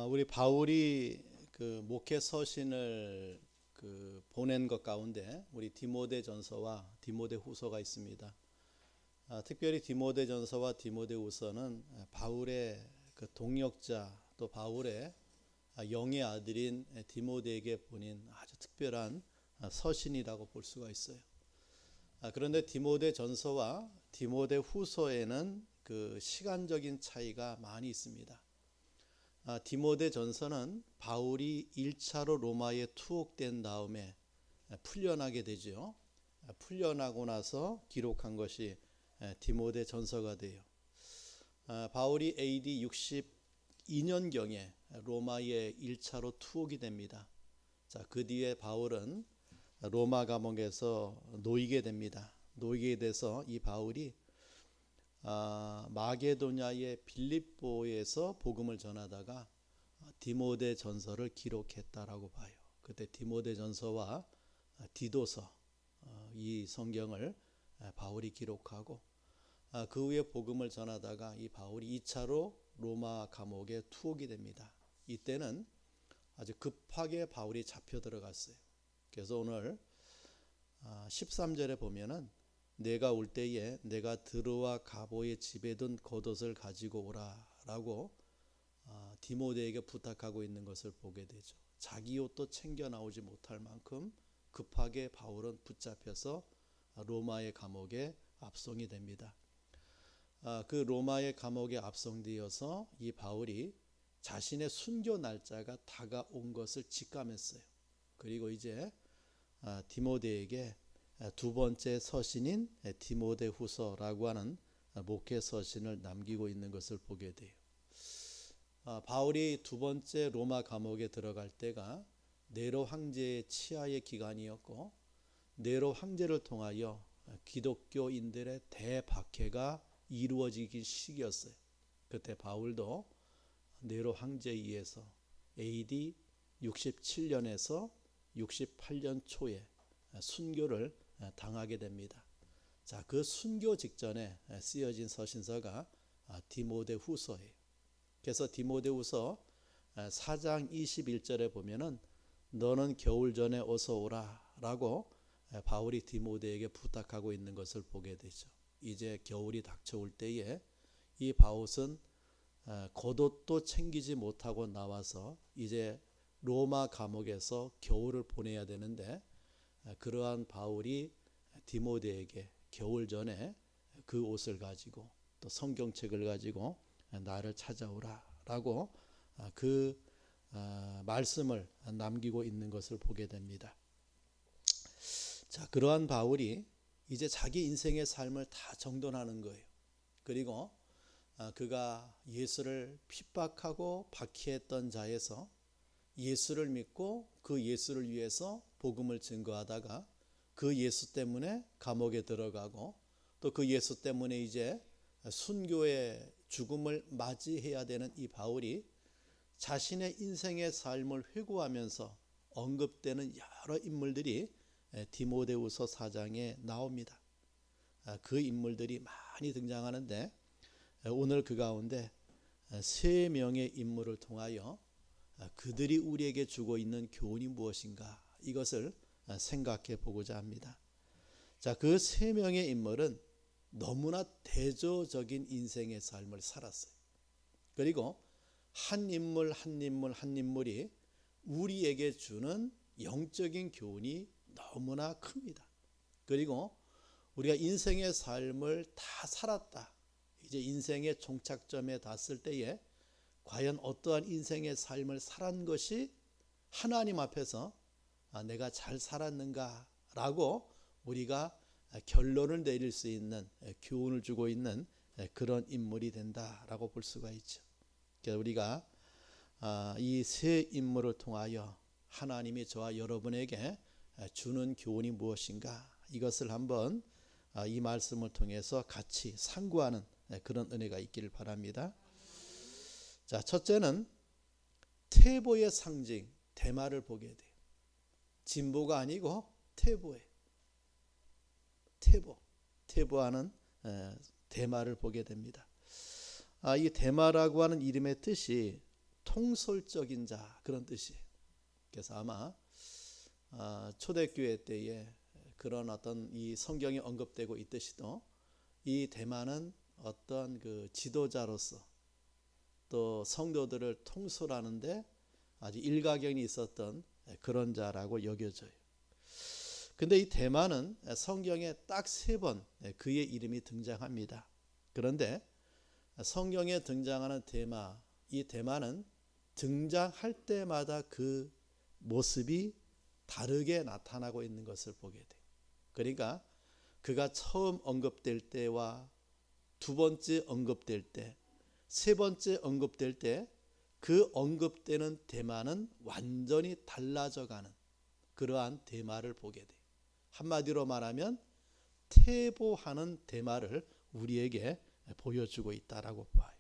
우리 바울이 그 목회 서신을 보낸 것 가운데 우리 디모데전서와 디모데후서가 있습니다. 특별히 디모데전서와 디모데후서는 바울의 그 동역자 또 바울의 영의 아들인 디모데에게 보낸 아주 특별한 서신이라고 볼 수가 있어요. 그런데 디모데전서와 디모데후서에는 그 시간적인 차이가 많이 있습니다. 디모데전서는 바울이 1차로 로마에 투옥된 다음에 풀려나게 되죠. 풀려나고 나서 기록한 것이 디모데전서가 돼요. 바울이 AD 62년경에 로마에 1차로 투옥이 됩니다. 그 뒤에 바울은 로마 감옥에서 놓이게 됩니다. 놓이게 돼서 이 바울이 마게도냐의 빌립보에서 복음을 전하다가 디모데전서를 기록했다라고 봐요. 그때 디모데전서와 디도서 이 성경을 바울이 기록하고 그 후에 복음을 전하다가 이 바울이 2차로 로마 감옥에 투옥이 됩니다. 이때는 아주 급하게 바울이 잡혀 들어갔어요. 그래서 오늘 13절에 보면은 내가 올 때에 내가 드로와 가보의 집에 둔 겉옷을 가지고 오라 라고 디모데에게 부탁하고 있는 것을 보게 되죠. 자기 옷도 챙겨 나오지 못할 만큼 급하게 바울은 붙잡혀서 로마의 감옥에 압송이 됩니다. 그 로마의 감옥에 압송되어서 이 바울이 자신의 순교 날짜가 다가온 것을 직감했어요. 그리고 이제 디모데에게 두 번째 서신인 디모데후서라고 하는 목회 서신을 남기고 있는 것을 보게 돼요. 바울이 두 번째 로마 감옥에 들어갈 때가 네로 황제의 치하의 기간이었고 네로 황제를 통하여 기독교인들의 대박해가 이루어지기 시기였어요. 그때 바울도 네로 황제에 의해서 AD 67년에서 68년 초에 순교를 당하게 됩니다. 그 순교 직전에 쓰여진 서신서가 디모데후서예요. 그래서 디모데후서 4장 21절에 보면은 너는 겨울 전에 어서 오라라고 바울이 디모데에게 부탁하고 있는 것을 보게 되죠. 이제 겨울이 닥쳐올 때에 이 바울은 겉옷도 챙기지 못하고 나와서 이제 로마 감옥에서 겨울을 보내야 되는데 그러한 바울이 디모데에게 겨울 전에 그 옷을 가지고 또 성경책을 가지고 나를 찾아오라라고 그 말씀을 남기고 있는 것을 보게 됩니다. 그러한 바울이 이제 자기 인생의 삶을 다 정돈하는 거예요. 그리고 그가 예수를 핍박하고 박해했던 자에서 예수를 믿고 그 예수를 위해서 복음을 증거하다가 그 예수 때문에 감옥에 들어가고 또 그 예수 때문에 이제 순교의 죽음을 맞이해야 되는 이 바울이 자신의 인생의 삶을 회고하면서 언급되는 여러 인물들이 디모데후서 4장에 나옵니다. 그 인물들이 많이 등장하는데 오늘 그 가운데 3명의 인물을 통하여 그들이 우리에게 주고 있는 교훈이 무엇인가 이것을 생각해 보고자 합니다. 그 3명의 인물은 너무나 대조적인 인생의 삶을 살았어요. 그리고 한 인물이 우리에게 주는 영적인 교훈이 너무나 큽니다. 그리고 우리가 인생의 삶을 다 살았다. 이제 인생의 종착점에 닿았을 때에 과연 어떠한 인생의 삶을 살한 것이 하나님 앞에서 내가 잘 살았는가 라고 우리가 결론을 내릴 수 있는 교훈을 주고 있는 그런 인물이 된다라고 볼 수가 있죠. 그래서 우리가 이 세 인물을 통하여 하나님이 저와 여러분에게 주는 교훈이 무엇인가 이것을 한번 이 말씀을 통해서 같이 상고하는 그런 은혜가 있기를 바랍니다. 첫째는 태보의 상징 대마를 보게 돼요. 진보가 아니고 태보예요. 태보하는 대마를 보게 됩니다. 이 대마라고 하는 이름의 뜻이 통솔적인 자, 그런 뜻이에요. 그래서 아마 초대교회 때에 그런 어떤 이 성경에 언급되고 있듯이도 이 대마는 어떤 그 지도자로서 또 성도들을 통솔하는데 아주 일가견이 있었던 그런 자라고 여겨져요. 근데 이 대마는 성경에 딱 3번 그의 이름이 등장합니다. 그런데 성경에 등장하는 대마, 이 대마는 등장할 때마다 그 모습이 다르게 나타나고 있는 것을 보게 돼요. 그러니까 그가 처음 언급될 때와 2번째 언급될 때, 3번째 언급될 때 그 언급되는 대마는 완전히 달라져가는 그러한 대마를 보게 돼요. 한마디로 말하면 퇴보하는 대마를 우리에게 보여주고 있다라고 봐요.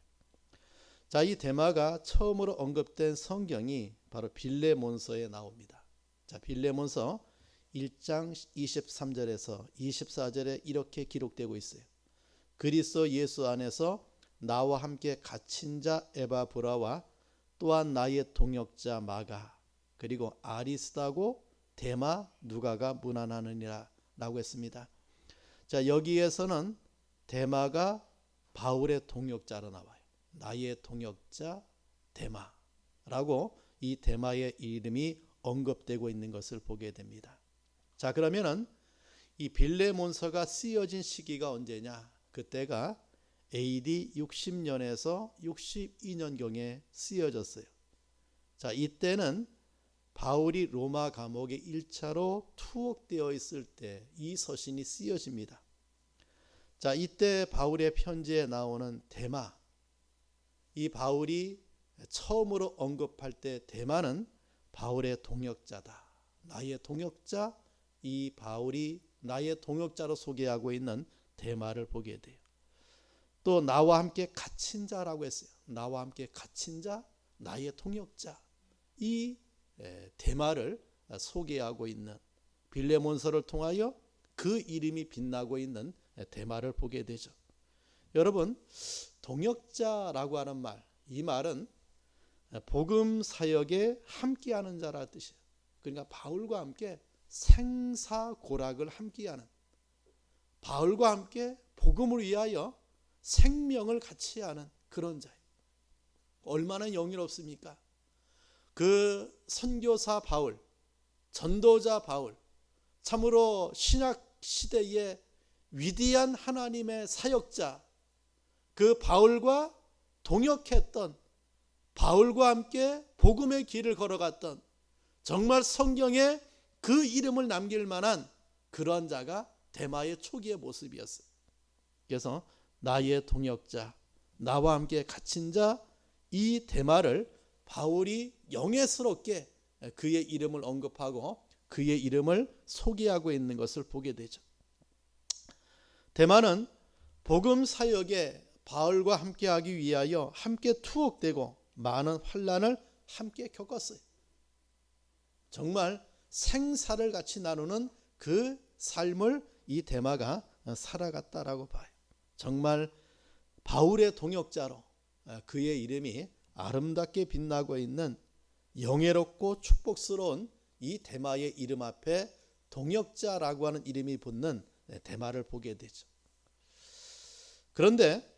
자, 이 대마가 처음으로 언급된 성경이 바로 빌레몬서에 나옵니다. 자, 빌레몬서 1장 23절에서 24절에 이렇게 기록되고 있어요. 그리스도 예수 안에서 나와 함께 갇힌 자 에바브라와 또한 나의 동역자 마가 그리고 아리스다고 데마 누가가 문안하느니라 라고 했습니다. 자, 여기에서는 데마가 바울의 동역자로 나와요. 나의 동역자 데마라고 이 데마의 이름이 언급되고 있는 것을 보게 됩니다. 자, 그러면은 이 빌레몬서가 쓰여진 시기가 언제냐? 그때가 AD 60년에서 62년경에 쓰여졌어요. 자, 이때는 바울이 로마 감옥에 1차로 투옥되어 있을 때 이 서신이 쓰여집니다. 자, 이때 바울의 편지에 나오는 데마, 이 바울이 처음으로 언급할 때 데마는 바울의 동역자다. 나의 동역자, 이 바울이 나의 동역자로 소개하고 있는 데마를 보게 돼요. 또 나와 함께 갇힌 자라고 했어요. 나와 함께 갇힌 자, 나의 동역자, 이 데마를 소개하고 있는 빌레몬서를 통하여 그 이름이 빛나고 있는 데마를 보게 되죠. 여러분, 동역자라고 하는 말, 이 말은 복음 사역에 함께하는 자라는 뜻이에요. 그러니까 바울과 함께 생사고락을 함께하는, 바울과 함께 복음을 위하여 생명을 같이 하는 그런 자예요. 얼마나 영예롭습니까? 그 선교사 바울, 전도자 바울, 참으로 신약 시대의 위대한 하나님의 사역자, 그 바울과 동역했던, 바울과 함께 복음의 길을 걸어갔던, 정말 성경에 그 이름을 남길 만한 그러한 자가 데마의 초기의 모습이었어요. 그래서 나의 동역자, 나와 함께 갇힌 자, 이 데마를 바울이 영예스럽게 그의 이름을 언급하고 그의 이름을 소개하고 있는 것을 보게 되죠. 데마는 복음 사역에 바울과 함께하기 위하여 함께 투옥되고 많은 환난을 함께 겪었어요. 정말 생사를 같이 나누는 그 삶을 이 데마가 살아갔다라고 봐요. 정말 바울의 동역자로 그의 이름이 아름답게 빛나고 있는 영예롭고 축복스러운 이 데마의 이름 앞에 동역자라고 하는 이름이 붙는 데마를 보게 되죠. 그런데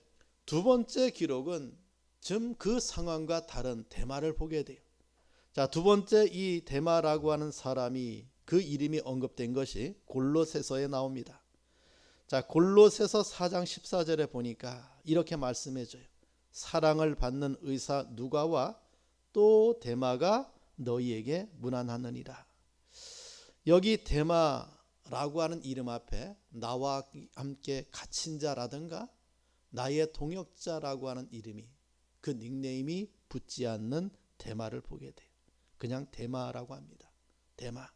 2번째 기록은 좀 그 상황과 다른 데마를 보게 돼요. 자, 2번째 이 데마라고 하는 사람이 그 이름이 언급된 것이 골로새서에 나옵니다. 자, 골로새서 4장 14절에 보니까 이렇게 말씀해줘요. 사랑을 받는 의사 누가와 또 데마가 너희에게 문안하느니라. 여기 데마라고 하는 이름 앞에 나와 함께 갇힌 자라든가 나의 동역자라고 하는 이름이, 그 닉네임이 붙지 않는 데마를 보게 돼요. 그냥 데마라고 합니다. 데마,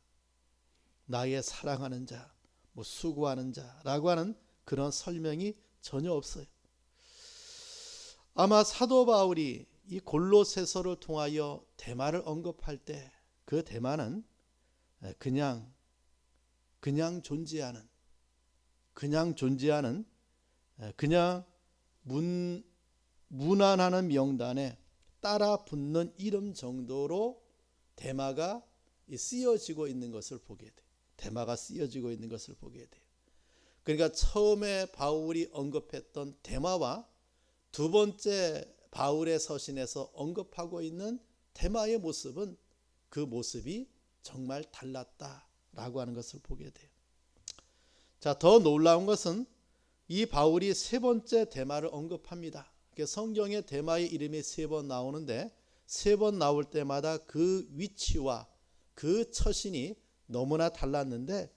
나의 사랑하는 자, 수고하는 자라고 하는 그런 설명이 전혀 없어요. 아마 사도 바울이 이 골로새서를 통하여 데마를 언급할 때 그 데마는 그냥 존재하는, 그냥 문안하는 명단에 따라 붙는 이름 정도로 데마가 쓰여지고 있는 것을 보게 돼요. 데마가 쓰여지고 있는 것을 보게 돼요. 그러니까 처음에 바울이 언급했던 데마와 두 번째 바울의 서신에서 언급하고 있는 데마의 모습은 그 모습이 정말 달랐다라고 하는 것을 보게 돼요. 자, 더 놀라운 것은 이 바울이 세 번째 데마를 언급합니다. 성경에 데마의 이름이 세 번 나오는데 세 번 나올 때마다 그 위치와 그 처신이 너무나 달랐는데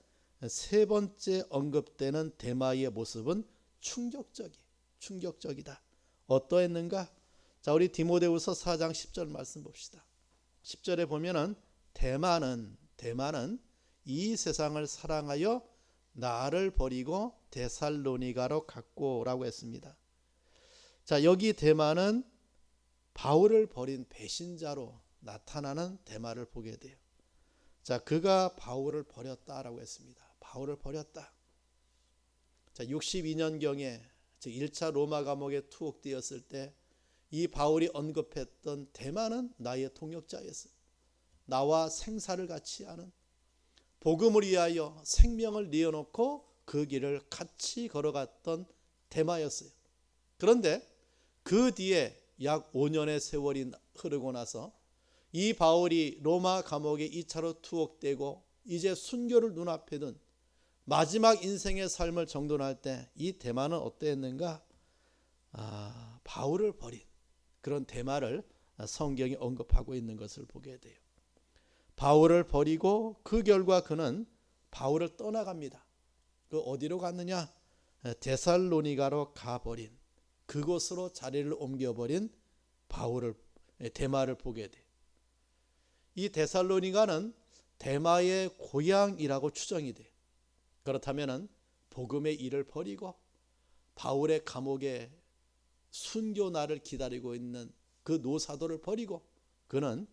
세 번째 언급되는 데마의 모습은 충격적이다. 어떠했는가? 자, 우리 디모데후서 4장 10절 말씀 봅시다. 10절에 보면은 데마는 이 세상을 사랑하여 나를 버리고 데살로니가로 갔고라고 했습니다. 자, 여기 데마는 바울을 버린 배신자로 나타나는 데마를 보게 돼요. 자, 그가 바울을 버렸다라고 했습니다. 바울을 버렸다. 자, 62년경에 즉 1차 로마 감옥에 투옥되었을 때 이 바울이 언급했던 데마는 나의 동역자였어요. 나와 생사를 같이 하는, 복음을 위하여 생명을 내어놓고 그 길을 같이 걸어갔던 데마였어요. 그런데 그 뒤에 약 5년의 세월이 흐르고 나서 이 바울이 로마 감옥에 2차로 투옥되고 이제 순교를 눈앞에 둔 마지막 인생의 삶을 정돈할 때 이 데마는 어떠했는가? 바울을 버린 그런 데마를 성경이 언급하고 있는 것을 보게 돼요. 바울을 버리고 그 결과 그는 바울을 떠나갑니다. 그 어디로 갔느냐? 데살로니가로 가버린, 그곳으로 자리를 옮겨버린 데마를 보게 돼요. 이 데살로니가는 데마의 고향이라고 추정이 돼요. 그렇다면 복음의 일을 버리고 바울의 감옥에 순교날을 기다리고 있는 그 노사도를 버리고 그는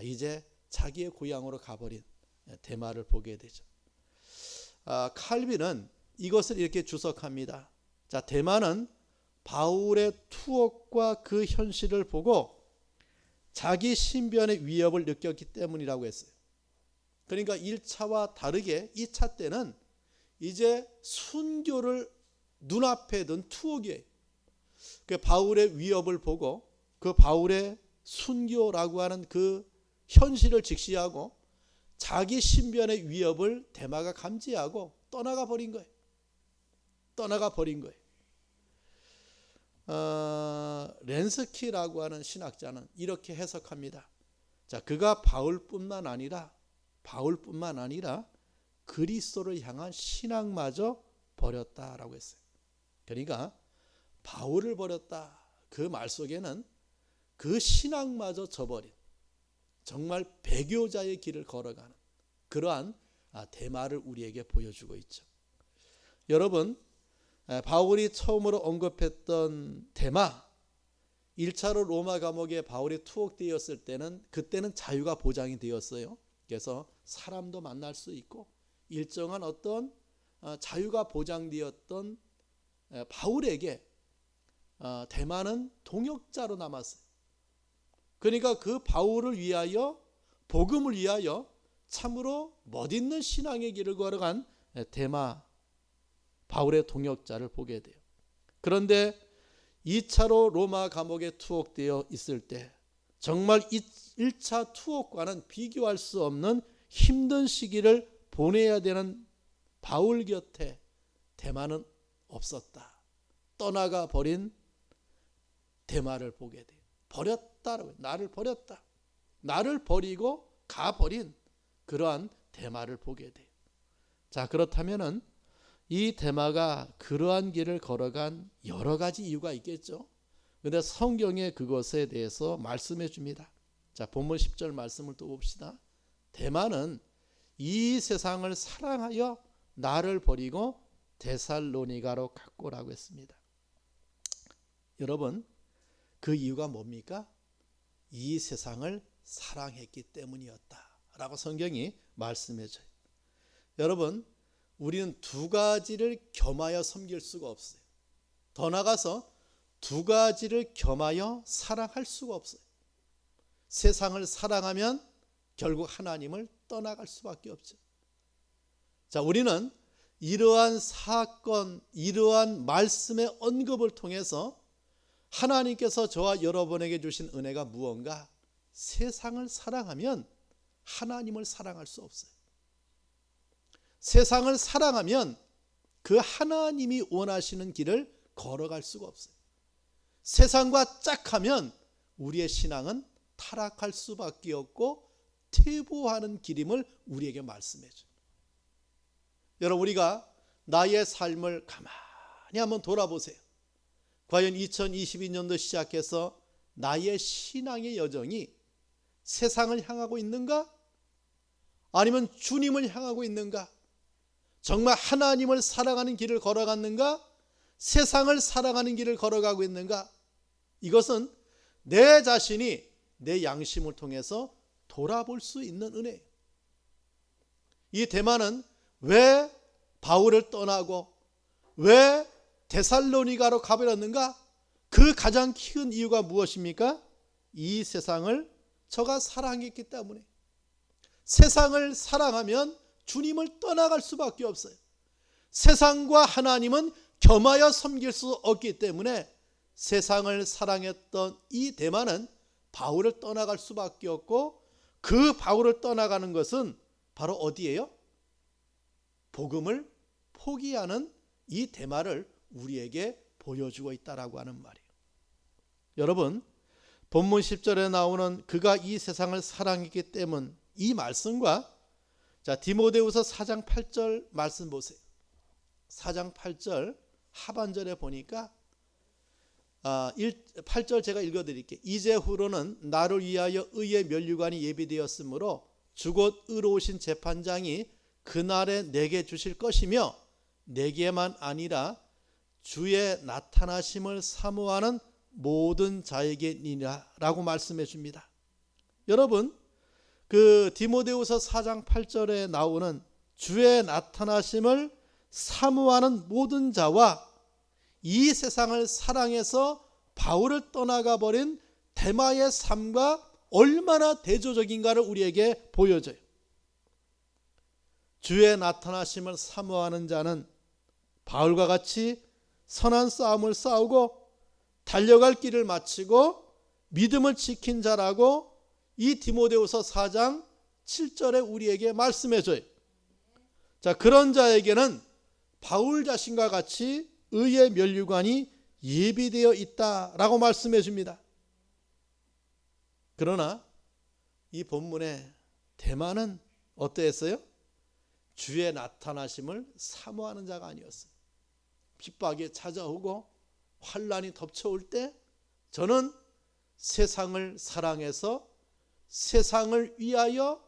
이제 자기의 고향으로 가버린 데마를 보게 되죠. 칼빈은 이것을 이렇게 주석합니다. 자, 데마는 바울의 투옥과 그 현실을 보고 자기 신변의 위협을 느꼈기 때문이라고 했어요. 그러니까 1차와 다르게 2차 때는 이제 순교를 눈앞에 둔 투옥이에요. 그 바울의 위협을 보고 그 바울의 순교라고 하는 그 현실을 직시하고 자기 신변의 위협을 데마가 감지하고 떠나가 버린 거예요. 렌스키라고 하는 신학자는 이렇게 해석합니다. 자, 그가 바울뿐만 아니라 그리스도를 향한 신앙마저 버렸다라고 했어요. 그러니까 바울을 버렸다, 그 말 속에는 그 신앙마저 저버린 정말 배교자의 길을 걸어가는 그러한 데마를 우리에게 보여주고 있죠. 여러분, 바울이 처음으로 언급했던 데마, 1차로 로마 감옥에 바울이 투옥되었을 때는 그때는 자유가 보장이 되었어요. 그래서 사람도 만날 수 있고 일정한 어떤 자유가 보장되었던 바울에게 데마는 동역자로 남았어요. 그러니까 그 바울을 위하여, 복음을 위하여 참으로 멋있는 신앙의 길을 걸어간 데마, 바울의 동역자를 보게 돼요. 그런데 2차로 로마 감옥에 투옥되어 있을 때 정말 1차 투옥과는 비교할 수 없는 힘든 시기를 보내야 되는 바울 곁에 데마는 없었다. 떠나가 버린 데마를 보게 돼요. 버렸다라고, 나를 버렸다. 나를 버리고 가버린 그러한 데마를 보게 돼요. 자, 그렇다면은 이 데마가 그러한 길을 걸어간 여러 가지 이유가 있겠죠. 그런데 성경에 그것에 대해서 말씀해 줍니다. 자, 본문 10절 말씀을 또 봅시다. 데마는 이 세상을 사랑하여 나를 버리고 데살로니가로 갔고라고 했습니다. 여러분, 그 이유가 뭡니까? 이 세상을 사랑했기 때문이었다라고 성경이 말씀해 줘요. 여러분, 우리는 두 가지를 겸하여 섬길 수가 없어요. 더 나아가서 두 가지를 겸하여 사랑할 수가 없어요. 세상을 사랑하면 결국 하나님을 떠나갈 수밖에 없죠. 자, 우리는 이러한 사건, 이러한 말씀의 언급을 통해서 하나님께서 저와 여러분에게 주신 은혜가 무언가? 세상을 사랑하면 하나님을 사랑할 수 없어요. 세상을 사랑하면 그 하나님이 원하시는 길을 걸어갈 수가 없어요. 세상과 짝하면 우리의 신앙은 타락할 수밖에 없고 퇴보하는 길임을 우리에게 말씀해 줘요. 여러분, 우리가 나의 삶을 가만히 한번 돌아보세요. 과연 2022년도 시작해서 나의 신앙의 여정이 세상을 향하고 있는가? 아니면 주님을 향하고 있는가? 정말 하나님을 사랑하는 길을 걸어갔는가? 세상을 사랑하는 길을 걸어가고 있는가? 이것은 내 자신이 내 양심을 통해서 돌아볼 수 있는 은혜예요. 이 데마는 왜 바울을 떠나고 왜 데살로니가로 가버렸는가? 그 가장 큰 이유가 무엇입니까? 이 세상을 저가 사랑했기 때문에. 세상을 사랑하면 주님을 떠나갈 수밖에 없어요. 세상과 하나님은 겸하여 섬길 수 없기 때문에 세상을 사랑했던 이 데마는 바울을 떠나갈 수밖에 없고, 그 바울을 떠나가는 것은 바로 어디예요? 복음을 포기하는 이 데마를 우리에게 보여주고 있다라고 하는 말이에요. 여러분, 본문 10절에 나오는 그가 이 세상을 사랑했기 때문, 이 말씀과 디모데후서 4장 8절 말씀 보세요. 4장 8절 하반절에 보니까 8절 제가 읽어드릴게요. 이제후로는 나를 위하여 의의 면류관이 예비되었으므로 주곧 의로우신 재판장이 그날에 내게 주실 것이며 내게만 아니라 주의 나타나심을 사모하는 모든 자에게니라 라고 말씀해 줍니다. 여러분, 그 디모데후서 4장 8절에 나오는 주의 나타나심을 사모하는 모든 자와 이 세상을 사랑해서 바울을 떠나가 버린 데마의 삶과 얼마나 대조적인가를 우리에게 보여줘요. 주의 나타나심을 사모하는 자는 바울과 같이 선한 싸움을 싸우고 달려갈 길을 마치고 믿음을 지킨 자라고 이 디모데후서 4장 7절에 우리에게 말씀해줘요. 자, 그런 자에게는 바울 자신과 같이 의의 면류관이 예비되어 있다라고 말씀해 줍니다. 그러나 이 본문의 데마는 어떠했어요? 주의 나타나심을 사모하는 자가 아니었어요. 핍박이 찾아오고 환난이 덮쳐올 때 저는 세상을 사랑해서 세상을 위하여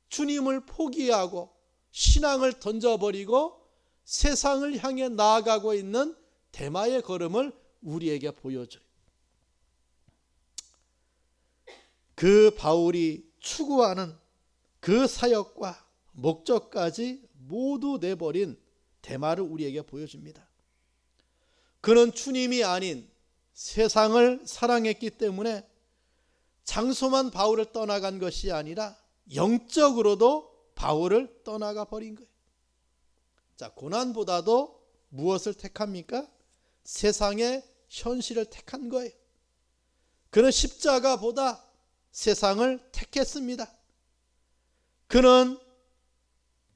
주님을 포기하고 신앙을 던져버리고 세상을 향해 나아가고 있는 데마의 걸음을 우리에게 보여줘요. 그 바울이 추구하는 그 사역과 목적까지 모두 내버린 데마를 우리에게 보여줍니다. 그는 주님이 아닌 세상을 사랑했기 때문에 장소만 바울을 떠나간 것이 아니라 영적으로도 바울을 떠나가 버린 거예요. 자, 고난보다도 무엇을 택합니까? 세상의 현실을 택한 거예요. 그는 십자가보다 세상을 택했습니다. 그는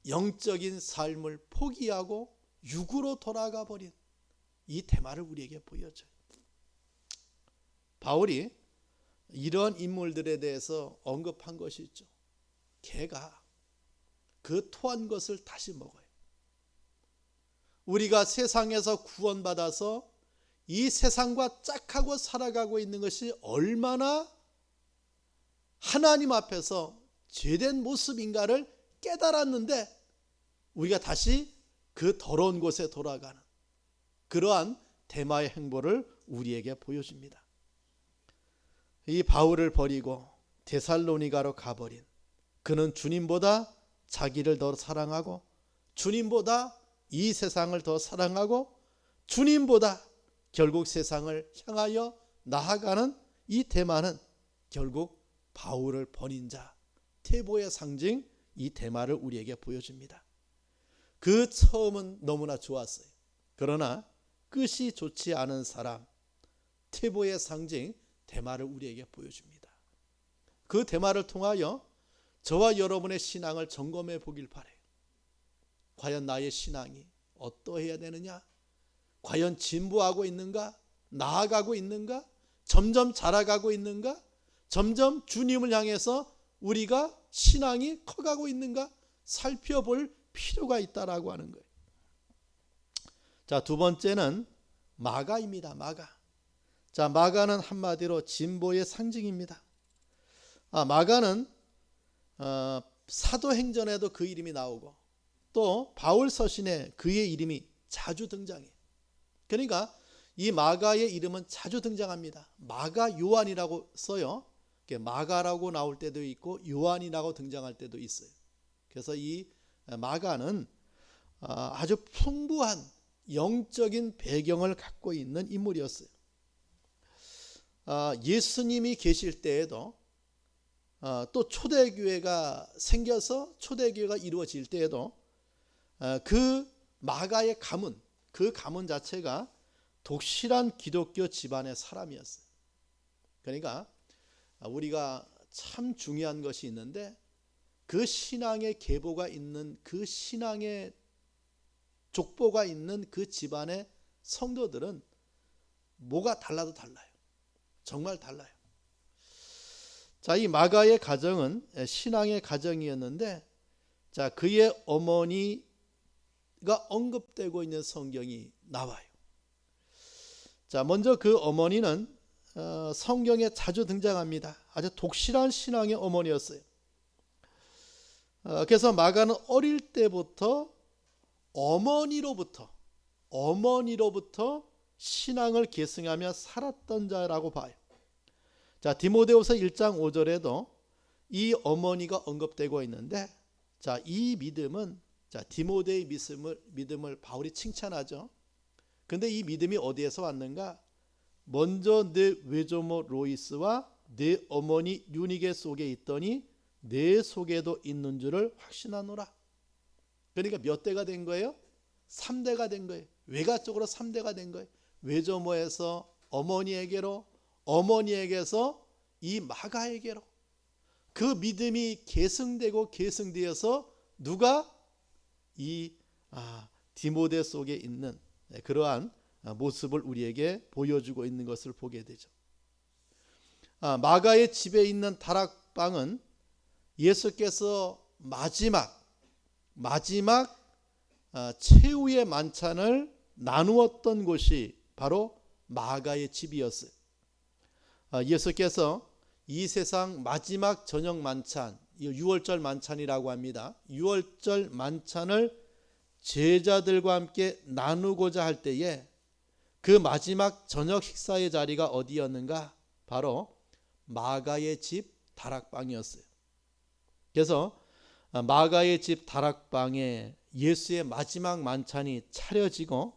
영적인 삶을 포기하고 육으로 돌아가 버린 이 데마를 우리에게 보여줘요. 바울이 이런 인물들에 대해서 언급한 것이 있죠. 개가 그 토한 것을 다시 먹어요. 우리가 세상에서 구원받아서 이 세상과 짝하고 살아가고 있는 것이 얼마나 하나님 앞에서 죄된 모습인가를 깨달았는데 우리가 다시 그 더러운 곳에 돌아가는 그러한 데마의 행보를 우리에게 보여줍니다. 이 바울을 버리고 데살로니가로 가버린 그는 주님보다 자기를 더 사랑하고 주님보다 이 세상을 더 사랑하고 주님보다 결국 세상을 향하여 나아가는 이 데마는 결국 바울을 버린 자, 퇴보의 상징 이 데마를 우리에게 보여줍니다. 그 처음은 너무나 좋았어요. 그러나 끝이 좋지 않은 사람, 퇴보의 상징 데마를 우리에게 보여줍니다. 그 데마를 통하여 저와 여러분의 신앙을 점검해 보길 바라요. 과연 나의 신앙이 어떠해야 되느냐? 과연 진보하고 있는가? 나아가고 있는가? 점점 자라가고 있는가? 점점 주님을 향해서 우리가 신앙이 커가고 있는가? 살펴볼 필요가 있다라고 하는 거예요. 자, 두 번째는 마가입니다. 마가. 자, 마가는 한마디로 진보의 상징입니다. 마가는 사도행전에도 그 이름이 나오고 또 바울 서신에 그의 이름이 자주 등장해요. 그러니까 이 마가의 이름은 자주 등장합니다. 마가 요한이라고 써요. 마가라고 나올 때도 있고 요한이라고 등장할 때도 있어요. 그래서 이 마가는 아주 풍부한 영적인 배경을 갖고 있는 인물이었어요. 예수님이 계실 때에도 또 초대교회가 생겨서 초대교회가 이루어질 때에도 그 마가의 가문, 그 가문 자체가 독실한 기독교 집안의 사람이었어요. 그러니까 우리가 참 중요한 것이 있는데 그 신앙의 계보가 있는 그 신앙의 족보가 있는 그 집안의 성도들은 뭐가 달라도 달라요. 정말 달라요. 자, 이 마가의 가정은 신앙의 가정이었는데 자, 그의 어머니가 언급되고 있는 성경이 나와요. 자, 먼저 그 어머니는 성경에 자주 등장합니다. 아주 독실한 신앙의 어머니였어요. 그래서 마가는 어릴 때부터 어머니로부터 신앙을 계승하며 살았던 자라고 봐요. 자, 디모데후서 1장 5절에도 이 어머니가 언급되고 있는데 자, 이 믿음은 자, 디모데의 믿음을 바울이 칭찬하죠. 근데 이 믿음이 어디에서 왔는가? 먼저 내 외조모 로이스와 내 어머니 유니게 속에 있더니 내 속에도 있는 줄을 확신하노라. 그러니까 몇 대가 된 거예요? 3대가 된 거예요. 외가적으로 3대가 된 거예요. 외조모에서 어머니에게로, 어머니에게서 이 마가에게로. 그 믿음이 계승되고 계승되어서 누가 이 디모데 속에 있는 그러한 모습을 우리에게 보여주고 있는 것을 보게 되죠. 마가의 집에 있는 다락방은 예수께서 마지막 최후의 만찬을 나누었던 곳이 바로 마가의 집이었어요. 예수께서 이 세상 마지막 저녁 만찬, 6월절 만찬이라고 합니다. 6월절 만찬을 제자들과 함께 나누고자 할 때에 그 마지막 저녁 식사의 자리가 어디였는가? 바로 마가의 집 다락방이었어요. 그래서 마가의 집 다락방에 예수의 마지막 만찬이 차려지고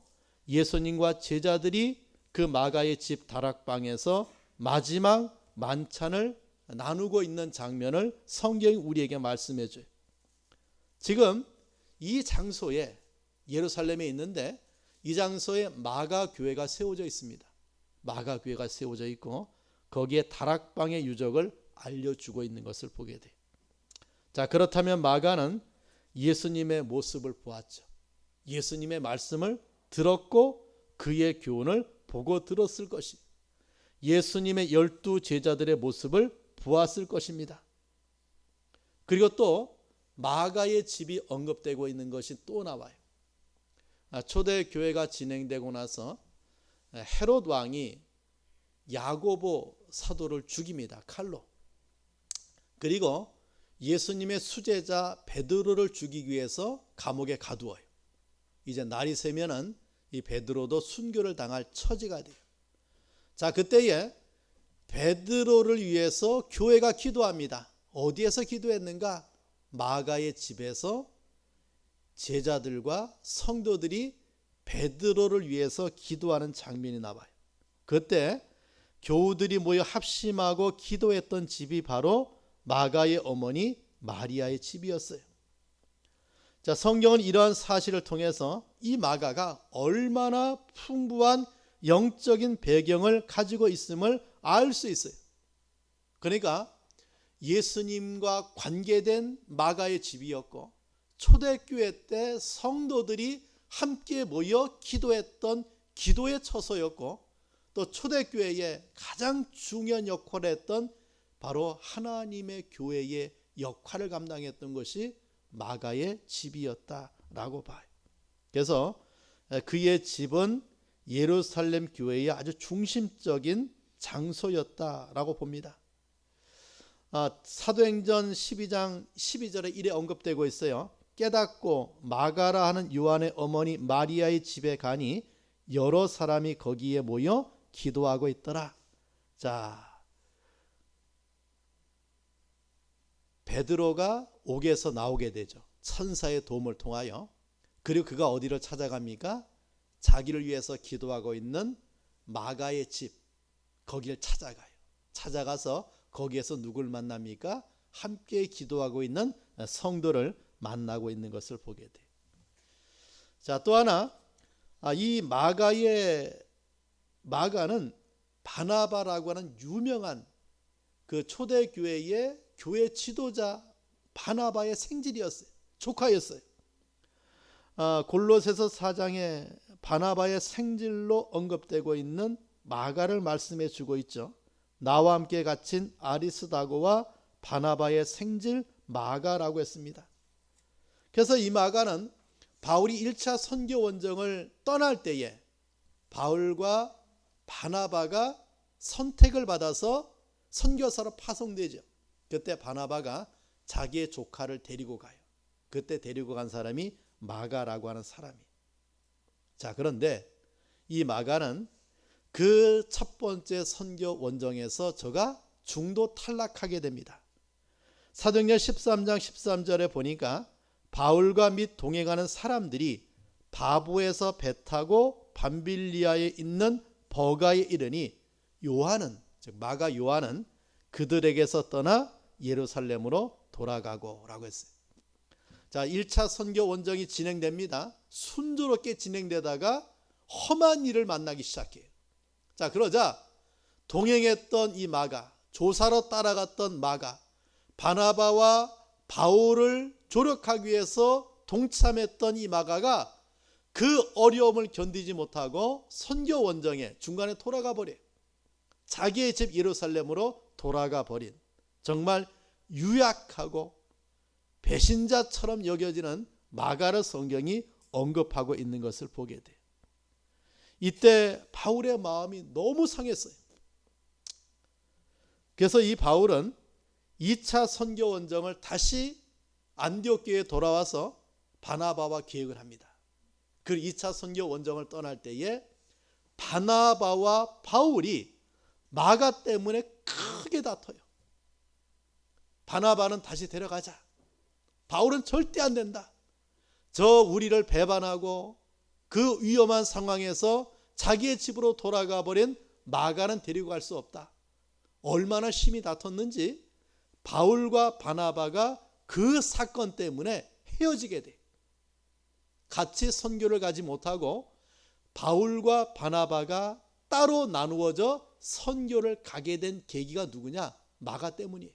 예수님과 제자들이 그 마가의 집 다락방에서 마지막 만찬을 나누고 있는 장면을 성경이 우리에게 말씀해 줘요. 지금 이 장소에 예루살렘에 있는데 이 장소에 마가 교회가 세워져 있습니다. 마가 교회가 세워져 있고 거기에 다락방의 유적을 알려주고 있는 것을 보게 돼요. 자, 그렇다면 마가는 예수님의 모습을 보았죠. 예수님의 말씀을 들었고 그의 교훈을 보고 들었을 것이 예수님의 12 제자들의 모습을 보았을 것입니다. 그리고 또 마가의 집이 언급되고 있는 것이 또 나와요. 초대교회가 진행되고 나서 헤롯 왕이 야고보 사도를 죽입니다. 칼로. 그리고 예수님의 수제자 베드로를 죽이기 위해서 감옥에 가두어요. 이제 날이 새면은 이 베드로도 순교를 당할 처지가 돼요. 자, 그때에 베드로를 위해서 교회가 기도합니다. 어디에서 기도했는가? 마가의 집에서 제자들과 성도들이 베드로를 위해서 기도하는 장면이 나와요. 그때 교우들이 모여 합심하고 기도했던 집이 바로 마가의 어머니 마리아의 집이었어요. 자, 성경은 이러한 사실을 통해서 이 마가가 얼마나 풍부한 영적인 배경을 가지고 있음을 알 수 있어요. 그러니까 예수님과 관계된 마가의 집이었고, 초대교회 때 성도들이 함께 모여 기도했던 기도의 처소였고, 또 초대교회의 가장 중요한 역할을 했던 바로 하나님의 교회의 역할을 감당했던 것이 마가의 집이었다라고 봐요. 그래서 그의 집은 예루살렘 교회의 아주 중심적인 장소였다라고 봅니다. 사도행전 12장 12절에 이래 언급되고 있어요. 깨닫고 마가라 하는 요한의 어머니 마리아의 집에 가니 여러 사람이 거기에 모여 기도하고 있더라. 자, 베드로가 옥에서 나오게 되죠. 천사의 도움을 통하여. 그리고 그가 어디를 찾아갑니까? 자기를 위해서 기도하고 있는 마가의 집, 거기를 찾아가요. 찾아가서 거기에서 누굴 만납니까? 함께 기도하고 있는 성도를 만나고 있는 것을 보게 돼요. 자, 또 하나, 이 마가는 바나바라고 하는 유명한 그 초대교회의 교회 지도자 바나바의 생질이었어요. 조카였어요. 골로새서 4장에 바나바의 생질로 언급되고 있는 마가를 말씀해 주고 있죠. 나와 함께 갇힌 아리스다고와 바나바의 생질 마가라고 했습니다. 그래서 이 마가는 바울이 1차 선교 원정을 떠날 때에 바울과 바나바가 선택을 받아서 선교사로 파송되죠. 그때 바나바가 자기의 조카를 데리고 가요. 그때 데리고 간 사람이 마가라고 하는 사람이에요. 자, 그런데 이 마가는 그 첫 번째 선교 원정에서 저가 중도 탈락하게 됩니다. 사도행전 13장 13절에 보니까 바울과 및 동행하는 사람들이 바보에서 배 타고 밤빌리아에 있는 버가에 이르니 요한은, 즉 마가 요한은 그들에게서 떠나 예루살렘으로 돌아가고 라고 했어요. 자, 1차 선교 원정이 진행됩니다. 순조롭게 진행되다가 험한 일을 만나기 시작해요. 자, 그러자 동행했던 이 마가, 조사로 따라갔던 마가, 바나바와 바울을 조력하기 위해서 동참했던 이 마가가 그 어려움을 견디지 못하고 선교 원정에 중간에 돌아가 버려요. 자기의 집 예루살렘으로 돌아가 버린, 정말 유약하고 배신자처럼 여겨지는 마가를 성경이 언급하고 있는 것을 보게 돼요. 이때 바울의 마음이 너무 상했어요. 그래서 이 바울은 2차 선교 원정을 다시 안디옥교에 돌아와서 바나바와 계획을 합니다. 그 2차 선교 원정을 떠날 때에 바나바와 바울이 마가 때문에 크게 다퉈요. 바나바는 다시 데려가자. 바울은 절대 안 된다. 저 우리를 배반하고 그 위험한 상황에서 자기의 집으로 돌아가 버린 마가는 데리고 갈 수 없다. 얼마나 심히 다퉜는지 바울과 바나바가 그 사건 때문에 헤어지게 돼. 같이 선교를 가지 못하고 바울과 바나바가 따로 나누어져 선교를 가게 된 계기가 누구냐? 마가 때문이에요.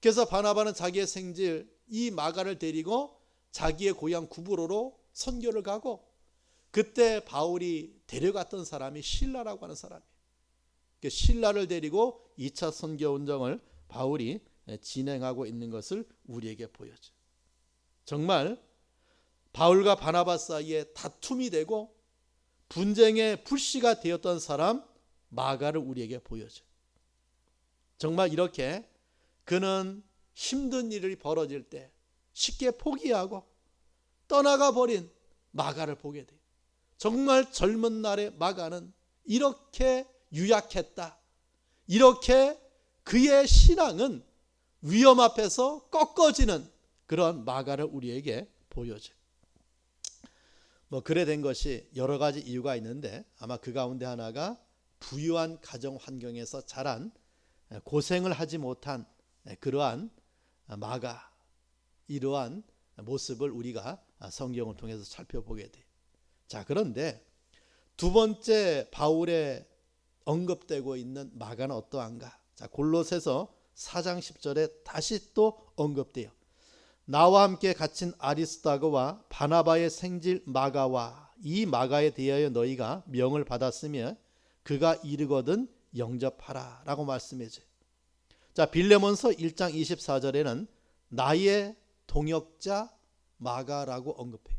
그래서 바나바는 자기의 생질 이 마가를 데리고 자기의 고향 구브로로 선교를 가고, 그때 바울이 데려갔던 사람이 실라라고 하는 사람이에요. 실라를 데리고 2차 선교 원정을 바울이 진행하고 있는 것을 우리에게 보여줘요. 정말 바울과 바나바 사이에 다툼이 되고 분쟁의 불씨가 되었던 사람 마가를 우리에게 보여줘요. 정말 이렇게 그는 힘든 일이 벌어질 때 쉽게 포기하고 떠나가 버린 마가를 보게 돼요. 정말 젊은 날의 마가는 이렇게 유약했다. 이렇게 그의 신앙은 위험 앞에서 꺾어지는 그런 마가를 우리에게 보여줘요. 그래 된 것이 여러 가지 이유가 있는데 아마 그 가운데 하나가 부유한 가정 환경에서 자란 고생을 하지 못한 그러한 마가, 이러한 모습을 우리가 성경을 통해서 살펴보게 돼요. 자, 그런데 두 번째 바울의 언급되고 있는 마가는 어떠한가? 자, 골로새서 4장 10절에 다시 또 언급돼요. 나와 함께 갇힌 아리스다고와 바나바의 생질 마가와 이 마가에 대하여 너희가 명을 받았으며 그가 이르거든 영접하라 라고 말씀해줘요. 자, 빌레몬서 1장 24절에는 나의 동역자 마가라고 언급해요.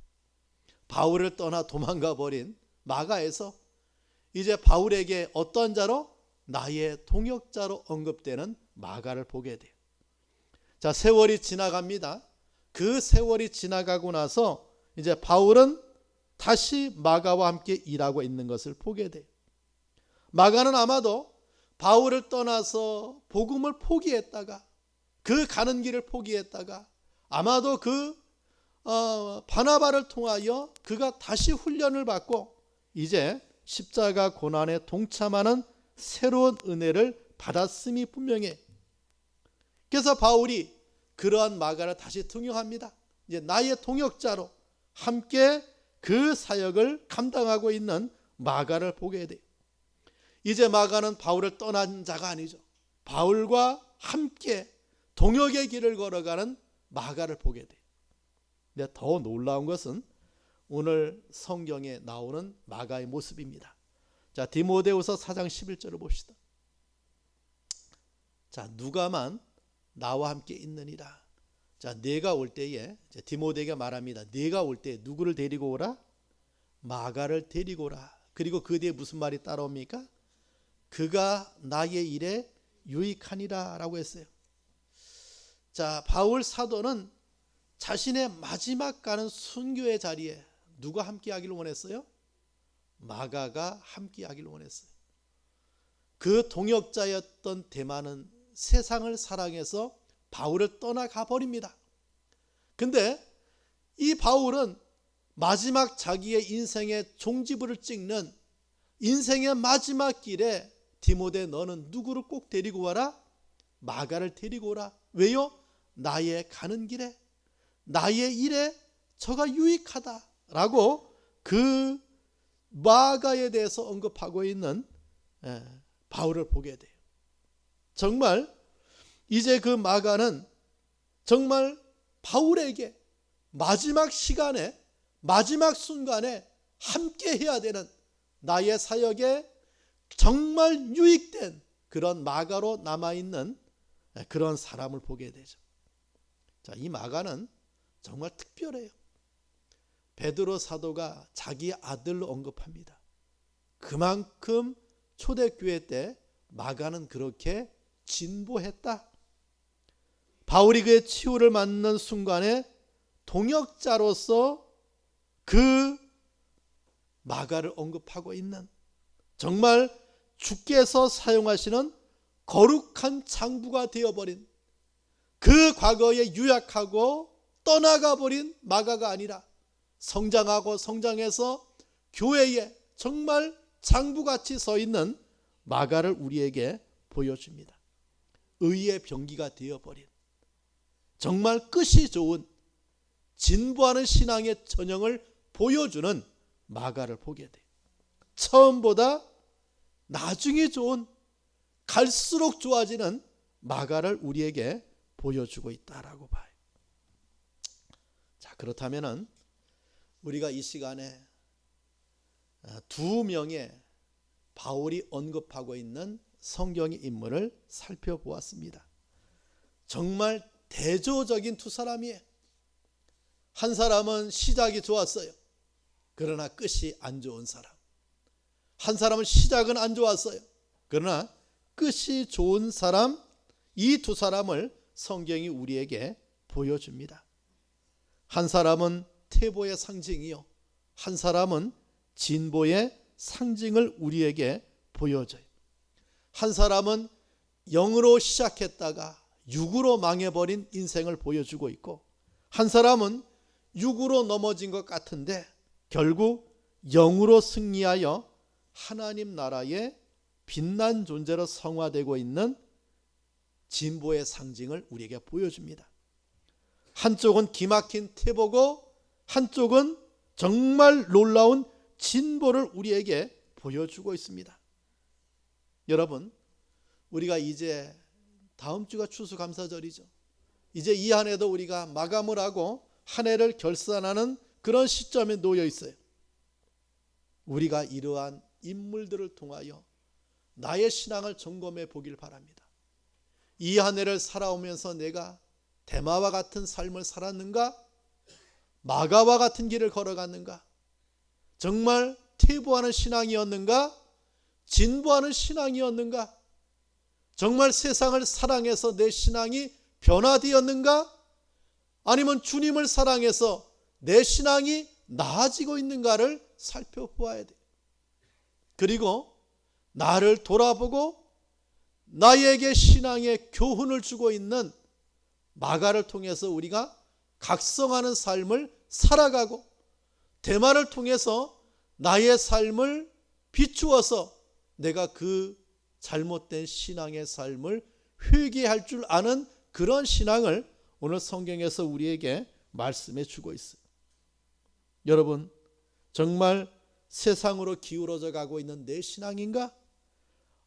바울을 떠나 도망가 버린 마가에서 이제 바울에게 어떤 자로? 나의 동역자로 언급되는 마가를 보게 돼요. 자, 세월이 지나갑니다. 그 세월이 지나가고 나서 이제 바울은 다시 마가와 함께 일하고 있는 것을 보게 돼요. 마가는 아마도 바울을 떠나서 복음을 포기했다가 그 가는 길을 포기했다가 아마도 바나바를 통하여 그가 다시 훈련을 받고 이제 십자가 고난에 동참하는 새로운 은혜를 받았음이 분명해. 그래서 바울이 그러한 마가를 다시 등용합니다. 이제 나의 동역자로 함께 그 사역을 감당하고 있는 마가를 보게 돼요. 이제 마가는 바울을 떠난 자가 아니죠. 바울과 함께 동역의 길을 걸어가는 마가를 보게 돼요. 근데 더 놀라운 것은 오늘 성경에 나오는 마가의 모습입니다. 자, 디모데후서 4장 11절을 봅시다. 자, 누가만 나와 함께 있느니라. 자, 내가 올 때에 디모데에게 말합니다. 내가 올 때 누구를 데리고 오라? 마가를 데리고 오라. 그리고 그 뒤에 무슨 말이 따라옵니까? 그가 나의 일에 유익하니라 라고 했어요. 자, 바울 사도는 자신의 마지막 가는 순교의 자리에 누가 함께 하기를 원했어요? 마가가 함께 하기를 원했어요. 그 동역자였던 데마는 세상을 사랑해서 바울을 떠나가 버립니다. 근데 이 바울은 마지막 자기의 인생의 종지부를 찍는 인생의 마지막 길에 디모데 너는 누구를 꼭 데리고 와라? 마가를 데리고 오라. 왜요? 나의 가는 길에 나의 일에 저가 유익하다라고 그 마가에 대해서 언급하고 있는 바울을 보게 돼요. 정말 이제 그 마가는 정말 바울에게 마지막 시간에 마지막 순간에 함께 해야 되는 나의 사역에 정말 유익된 그런 마가로 남아있는 그런 사람을 보게 되죠. 자, 이 마가는 정말 특별해요. 베드로 사도가 자기 아들로 언급합니다. 그만큼 초대교회 때 마가는 그렇게 진보했다. 바울이 그의 치유를 맞는 순간에 동역자로서 그 마가를 언급하고 있는 정말 주께서 사용하시는 거룩한 장부가 되어버린 그 과거에 유약하고 떠나가 버린 마가가 아니라 성장하고 성장해서 교회에 정말 장부같이 서 있는 마가를 우리에게 보여줍니다. 의의 병기가 되어버린 정말 끝이 좋은 진보하는 신앙의 전형을 보여주는 마가를 보게 돼요. 처음보다 나중에 좋은 갈수록 좋아지는 마가를 우리에게 보여주고 있다라고 봐요. 자, 그렇다면은 우리가 이 시간에 두 명의 바울이 언급하고 있는 성경의 인물을 살펴보았습니다. 정말 대조적인 두 사람이에요. 한 사람은 시작이 좋았어요. 그러나 끝이 안 좋은 사람. 한 사람은 시작은 안 좋았어요. 그러나 끝이 좋은 사람, 이 두 사람을 성경이 우리에게 보여줍니다. 한 사람은 태보의 상징이요, 한 사람은 진보의 상징을 우리에게 보여줘요. 한 사람은 영으로 시작했다가 육으로 망해버린 인생을 보여주고 있고, 한 사람은 육으로 넘어진 것 같은데 결국 영으로 승리하여 하나님 나라의 빛난 존재로 성화되고 있는 진보의 상징을 우리에게 보여줍니다. 한쪽은 기막힌 태보고 한쪽은 정말 놀라운 진보를 우리에게 보여주고 있습니다. 여러분, 우리가 이제 다음 주가 추수감사절이죠. 이제 이 한 해도 우리가 마감을 하고 한 해를 결산하는 그런 시점에 놓여 있어요. 우리가 이러한 인물들을 통하여 나의 신앙을 점검해 보길 바랍니다. 이 한 해를 살아오면서 내가 데마와 같은 삶을 살았는가? 마가와 같은 길을 걸어갔는가? 정말 퇴보하는 신앙이었는가? 진보하는 신앙이었는가? 정말 세상을 사랑해서 내 신앙이 변화되었는가? 아니면 주님을 사랑해서 내 신앙이 나아지고 있는가를 살펴보아야 돼요. 그리고 나를 돌아보고 나에게 신앙의 교훈을 주고 있는 마가를 통해서 우리가 각성하는 삶을 살아가고 데마를 통해서 나의 삶을 비추어서 내가 그 잘못된 신앙의 삶을 회개할 줄 아는 그런 신앙을 오늘 성경에서 우리에게 말씀해 주고 있어요. 여러분, 정말 세상으로 기울어져 가고 있는 내 신앙인가?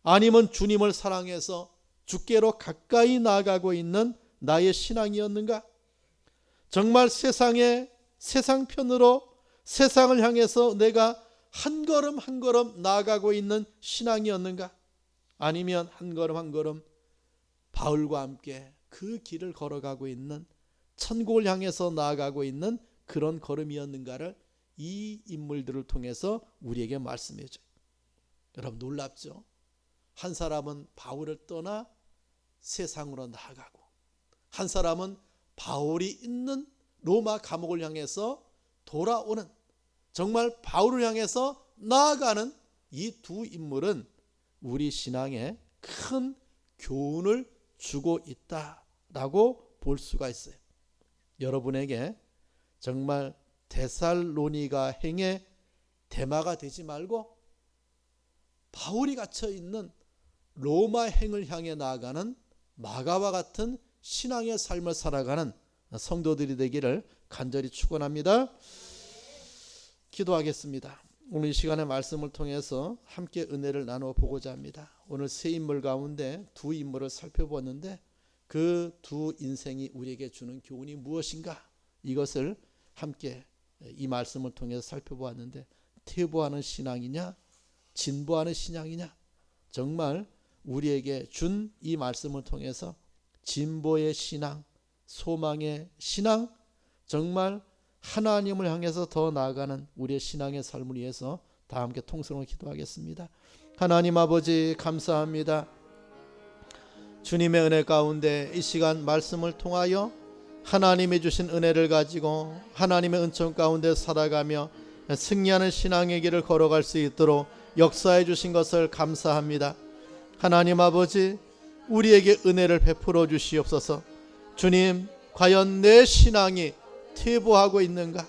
아니면 주님을 사랑해서 주께로 가까이 나아가고 있는 나의 신앙이었는가? 정말 세상 편으로 세상을 향해서 내가 한 걸음 한 걸음 나아가고 있는 신앙이었는가? 아니면 한 걸음 한 걸음 바울과 함께 그 길을 걸어가고 있는 천국을 향해서 나아가고 있는 그런 걸음이었는가를 이 인물들을 통해서 우리에게 말씀해 줘요. 여러분, 놀랍죠? 한 사람은 바울을 떠나 세상으로 나아가고, 한 사람은 바울이 있는 로마 감옥을 향해서 돌아오는, 정말 바울을 향해서 나아가는 이 두 인물은 우리 신앙에 큰 교훈을 주고 있다라고 볼 수가 있어요. 여러분에게 정말 데살로니가 행의 데마가 되지 말고 바울이 갇혀 있는 로마 행을 향해 나아가는 마가와 같은 신앙의 삶을 살아가는 성도들이 되기를 간절히 축원합니다. 기도하겠습니다. 오늘 이 시간의 말씀을 통해서 함께 은혜를 나누어 보고자 합니다. 오늘 세 인물 가운데 두 인물을 살펴보았는데 그 두 인생이 우리에게 주는 교훈이 무엇인가? 이것을 함께 이 말씀을 통해서 살펴보았는데, 퇴보하는 신앙이냐 진보하는 신앙이냐? 정말 우리에게 준 이 말씀을 통해서 진보의 신앙, 소망의 신앙, 정말 하나님을 향해서 더 나아가는 우리의 신앙의 삶을 위해서 다 함께 통성으로 기도하겠습니다. 하나님 아버지, 감사합니다. 주님의 은혜 가운데 이 시간 말씀을 통하여 하나님이 주신 은혜를 가지고 하나님의 은총 가운데 살아가며 승리하는 신앙의 길을 걸어갈 수 있도록 역사해 주신 것을 감사합니다. 하나님 아버지, 우리에게 은혜를 베풀어 주시옵소서. 주님, 과연 내 신앙이 퇴보하고 있는가?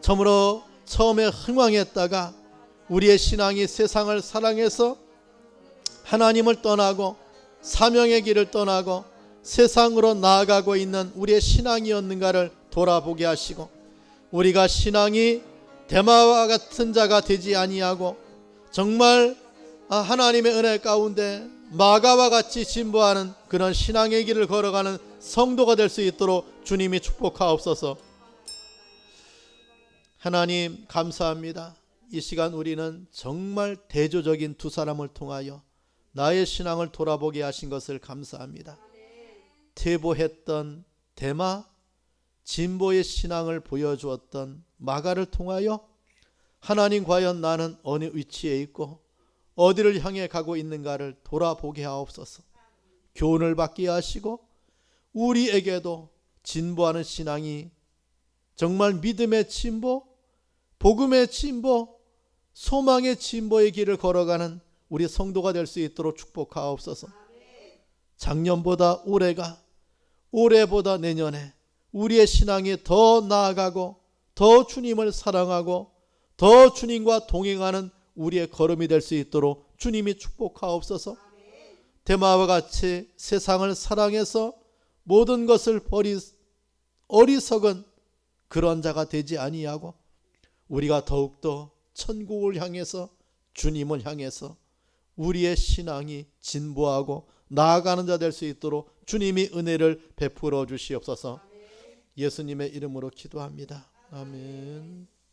처음으로 처음에 흥왕했다가 우리의 신앙이 세상을 사랑해서 하나님을 떠나고 사명의 길을 떠나고 세상으로 나아가고 있는 우리의 신앙이었는가를 돌아보게 하시고, 우리가 신앙이 데마와 같은 자가 되지 아니하고 정말 하나님의 은혜 가운데 마가와 같이 진보하는 그런 신앙의 길을 걸어가는 성도가 될 수 있도록 주님이 축복하옵소서. 하나님 감사합니다. 이 시간 우리는 정말 대조적인 두 사람을 통하여 나의 신앙을 돌아보게 하신 것을 감사합니다. 퇴보했던 데마, 진보의 신앙을 보여주었던 마가를 통하여 하나님, 과연 나는 어느 위치에 있고 어디를 향해 가고 있는가를 돌아보게 하옵소서. 교훈을 받게 하시고 우리에게도 진보하는 신앙이 정말 믿음의 진보, 복음의 진보, 소망의 진보의 길을 걸어가는 우리 성도가 될 수 있도록 축복하옵소서. 작년보다 올해가, 올해보다 내년에 우리의 신앙이 더 나아가고 더 주님을 사랑하고 더 주님과 동행하는 우리의 걸음이 될 수 있도록 주님이 축복하옵소서. 데마와 같이 세상을 사랑해서 모든 것을 버리 어리석은 그런 자가 되지 아니하고 우리가 더욱더 천국을 향해서 주님을 향해서 우리의 신앙이 진보하고 나아가는 자 될 수 있도록 주님이 은혜를 베풀어 주시옵소서. 예수님의 이름으로 기도합니다. 아멘.